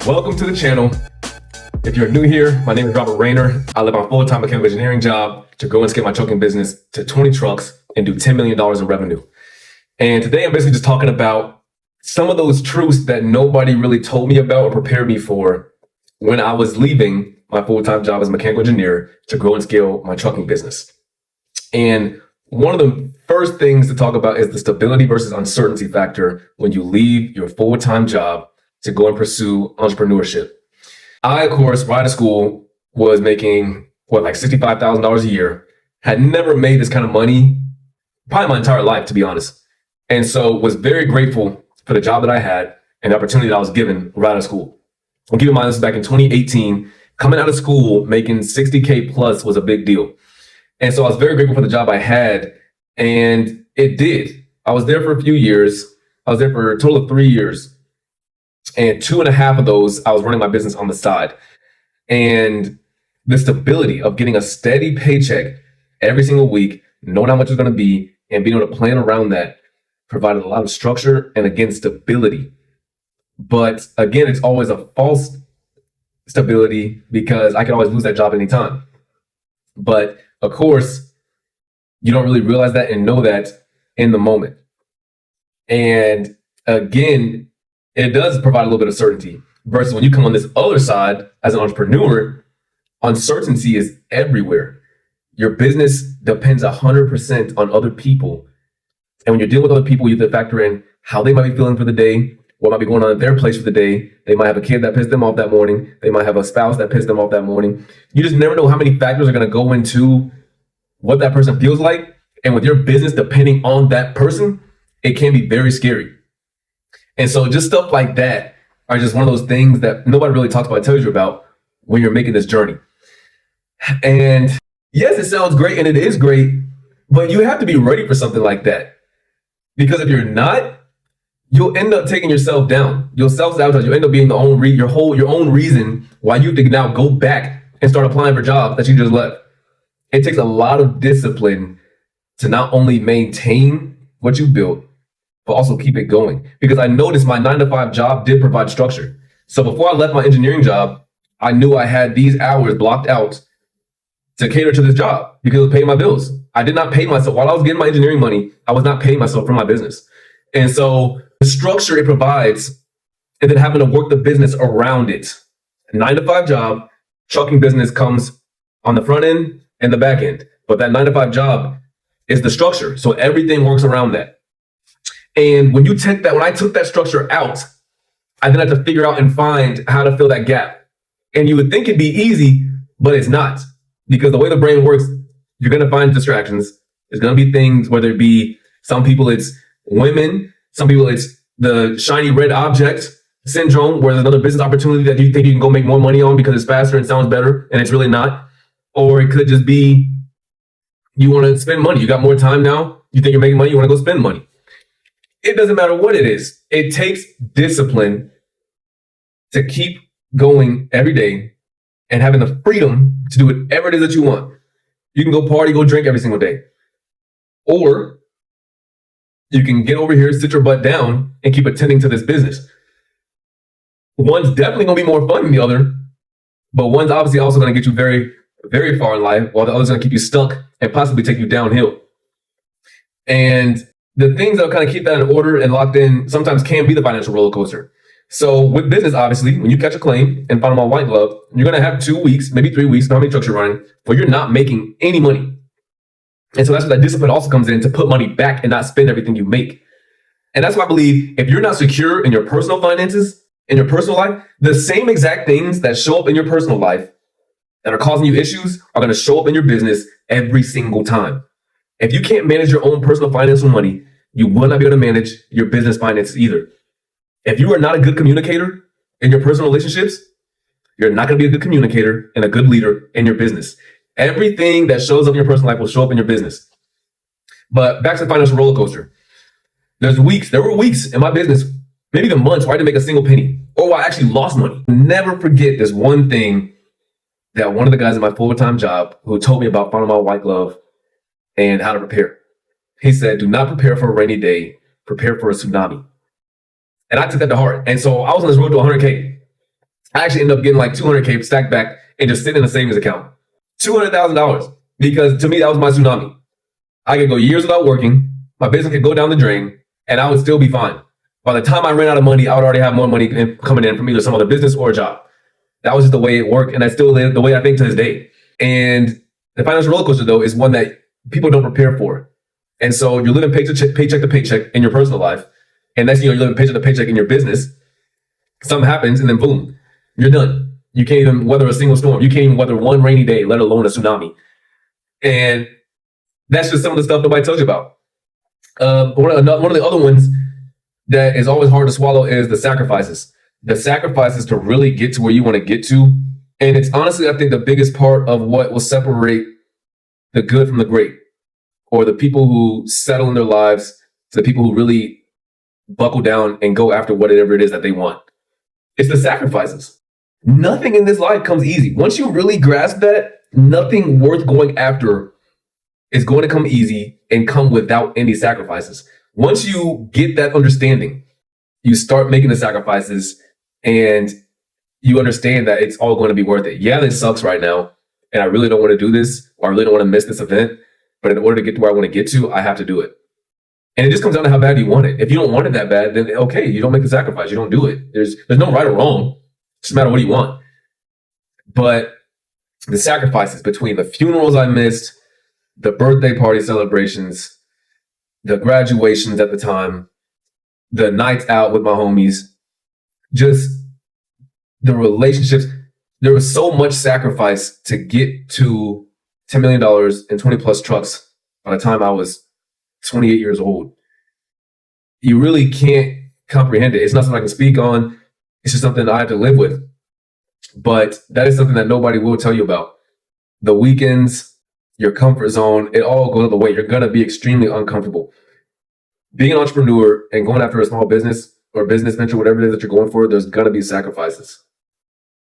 Welcome to the channel. If you're new here, my name is Robert Rayner. I live on a full-time mechanical engineering job to grow and scale my trucking business to 20 trucks and do $10 million in revenue. And today I'm basically just talking about some of those truths that nobody really told me about or prepared me for when I was leaving my full-time job as a mechanical engineer to grow and scale my trucking business. And one of the first things to talk about is the stability versus uncertainty factor when you leave your full-time job to go and pursue entrepreneurship. I, of course, right out of school was making, like $65,000 a year, had never made this kind of money, probably my entire life, to be honest. And so was very grateful for the job that I had and the opportunity that I was given right out of school. I'll keep in mind, this was back in 2018. Coming out of school, making 60K plus was a big deal. And so I was very grateful for the job I had, and it did. I was there for a few years. I was there for a total of 3 years. And 2.5 of those, I was running my business on the side. And the stability of getting a steady paycheck every single week, knowing how much it's going to be, and being able to plan around that provided a lot of structure and, again, stability. But again, it's always a false stability because I can always lose that job anytime. But of course, you don't really realize that and know that in the moment. And again, it does provide a little bit of certainty versus when you come on this other side as an entrepreneur, uncertainty is everywhere. Your business depends 100% on other people. And when you're dealing with other people, you have to factor in how they might be feeling for the day, what might be going on at their place for the day. They might have a kid that pissed them off that morning. They might have a spouse that pissed them off that morning. You just never know how many factors are going to go into what that person feels like. And with your business depending on that person, it can be very scary. And so just stuff like that are just one of those things that nobody really talks about and tells you about when you're making this journey. And yes, it sounds great and it is great, but you have to be ready for something like that. Because if you're not, you'll end up taking yourself down. You'll self-sabotage. You'll end up being your own reason why you have to now go back and start applying for jobs that you just left. It takes a lot of discipline to not only maintain what you built, but also keep it going. Because I noticed my 9-to-5 job did provide structure. So before I left my engineering job, I knew I had these hours blocked out to cater to this job because it was paying my bills. I did not pay myself. While I was getting my engineering money, I was not paying myself for my business. And so the structure it provides, and then having to work the business around it. 9-to-5 job, trucking business comes on the front end and the back end. But that 9-to-5 job is the structure. So everything works around that. And when I took that structure out, I then had to figure out and find how to fill that gap. And you would think it'd be easy, but it's not. Because the way the brain works, you're going to find distractions. There's going to be things, whether it be some people it's women, some people it's the shiny red object syndrome, where there's another business opportunity that you think you can go make more money on because it's faster and sounds better, and it's really not. Or it could just be you want to spend money. You got more time now. You think you're making money. You want to go spend money. It doesn't matter what it is. It takes discipline to keep going every day and having the freedom to do whatever it is that you want. You can go party, go drink every single day. Or you can get over here, sit your butt down, and keep attending to this business. One's definitely going to be more fun than the other, but one's obviously also going to get you very, very far in life, while the other's going to keep you stuck and possibly take you downhill. And the things that kind of keep that in order and locked in sometimes can be the financial roller coaster. So with business, obviously, when you catch a claim and find them on white glove, you're going to have 2 weeks, maybe 3 weeks, how many trucks you're running, where you're not making any money. And so that's where that discipline also comes in, to put money back and not spend everything you make. And that's why I believe if you're not secure in your personal finances, in your personal life, the same exact things that show up in your personal life that are causing you issues are going to show up in your business every single time. If you can't manage your own personal financial money, you will not be able to manage your business finances either. If you are not a good communicator in your personal relationships, you're not going to be a good communicator and a good leader in your business. Everything that shows up in your personal life will show up in your business. But back to the financial roller coaster. There were weeks in my business, maybe even months, where I didn't make a single penny, or where I actually lost money. Never forget this one thing that one of the guys in my full-time job who told me about finding my white glove and how to prepare. He said, do not prepare for a rainy day, prepare for a tsunami. And I took that to heart. And so I was on this road to 100K. I actually ended up getting like 200K stacked back and just sitting in a savings account. $200,000. Because to me, that was my tsunami. I could go years without working. My business could go down the drain and I would still be fine. By the time I ran out of money, I would already have more money coming in from either some other business or a job. That was just the way it worked. And that's still the way I think to this day. And the financial roller coaster, though, is one that people don't prepare for. And so you're living paycheck to paycheck in your personal life. And next thing you know, you're living paycheck to paycheck in your business. Something happens and then boom, you're done. You can't even weather a single storm. You can't even weather one rainy day, let alone a tsunami. And that's just some of the stuff nobody tells you about. One of the other ones that is always hard to swallow is the sacrifices. The sacrifices to really get to where you want to get to. And it's honestly, I think, the biggest part of what will separate the good from the great, or the people who settle in their lives to the people who really buckle down and go after whatever it is that they want. It's the sacrifices. Nothing in this life comes easy. Once you really grasp that, nothing worth going after is going to come easy and come without any sacrifices. Once you get that understanding, you start making the sacrifices and you understand that it's all going to be worth it. Yeah, this sucks right now, and I really don't want to do this, or I really don't want to miss this event. But in order to get to where I want to get to, I have to do it. And it just comes down to how bad you want it. If you don't want it that bad, then okay, you don't make the sacrifice. You don't do it. There's no right or wrong. It's just a matter of what you want. But the sacrifices between the funerals I missed, the birthday party celebrations, the graduations at the time, the nights out with my homies, just the relationships. There was so much sacrifice to get to $10 million and 20 plus trucks by the time I was 28 years old. You really can't comprehend it. It's not something I can speak on. It's just something I have to live with. But that is something that nobody will tell you about. The weekends, your comfort zone, it all goes the way. You're going to be extremely uncomfortable. Being an entrepreneur and going after a small business or business venture, whatever it is that you're going for, there's going to be sacrifices.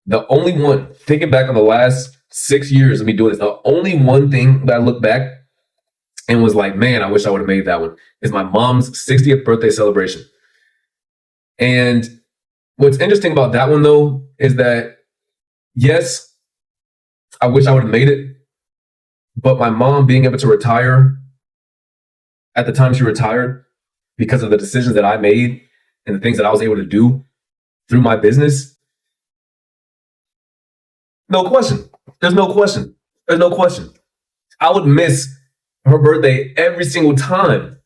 The only one, thinking back on the last 6 years of me doing this, the only one thing that I look back and was like, man, I wish I would have made that one, is my mom's 60th birthday celebration. And what's interesting about that one, though, is that, yes, I wish I would have made it, but my mom being able to retire at the time she retired because of the decisions that I made and the things that I was able to do through my business, no question. There's no question. There's no question. I would miss her birthday every single time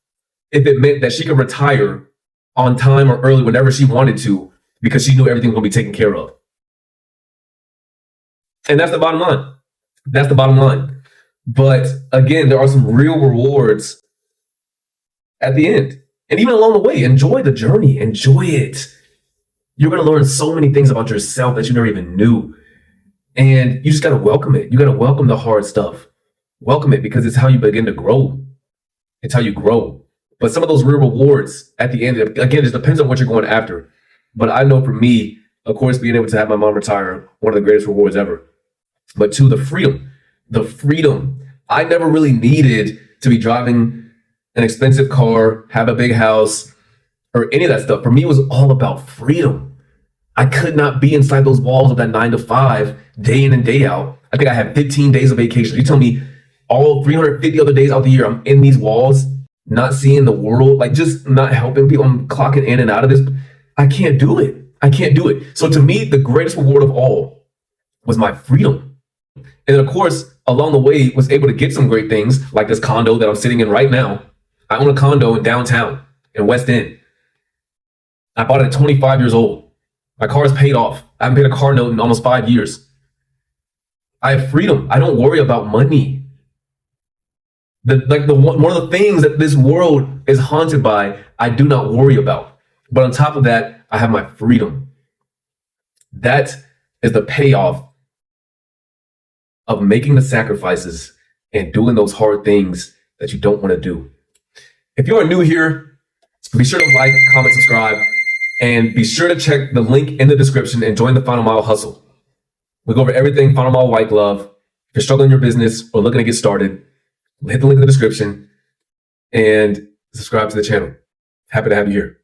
if it meant that she could retire on time or early whenever she wanted to because she knew everything was going to be taken care of. And that's the bottom line. That's the bottom line. But again, there are some real rewards at the end. And even along the way, enjoy the journey. Enjoy it. You're going to learn so many things about yourself that you never even knew. And you just got to welcome it. You got to welcome the hard stuff. Welcome it because it's how you begin to grow. It's how you grow. But some of those real rewards at the end, again, it just depends on what you're going after. But I know for me, of course, being able to have my mom retire, one of the greatest rewards ever. But two, the freedom. I never really needed to be driving an expensive car, have a big house, or any of that stuff. For me, it was all about freedom. I could not be inside those walls of that 9 to 5, day in and day out. I think I had 15 days of vacation. You tell me all 350 other days out the year, I'm in these walls, not seeing the world, like just not helping people. I'm clocking in and out of this. I can't do it. I can't do it. So to me, the greatest reward of all was my freedom. And then, of course, along the way, was able to get some great things like this condo that I'm sitting in right now. I own a condo in downtown in West End. I bought it at 25 years old. My car is paid off. I haven't paid a car note in almost 5 years. I have freedom. I don't worry about money. One of the things that this world is haunted by, I do not worry about. But on top of that, I have my freedom. That is the payoff of making the sacrifices and doing those hard things that you don't want to do. If you are new here, be sure to like, comment, subscribe, and be sure to check the link in the description and join the Final Mile Hustle. We go over everything Final Mile White Glove. If you're struggling in your business or looking to get started, hit the link in the description and subscribe to the channel. Happy to have you here.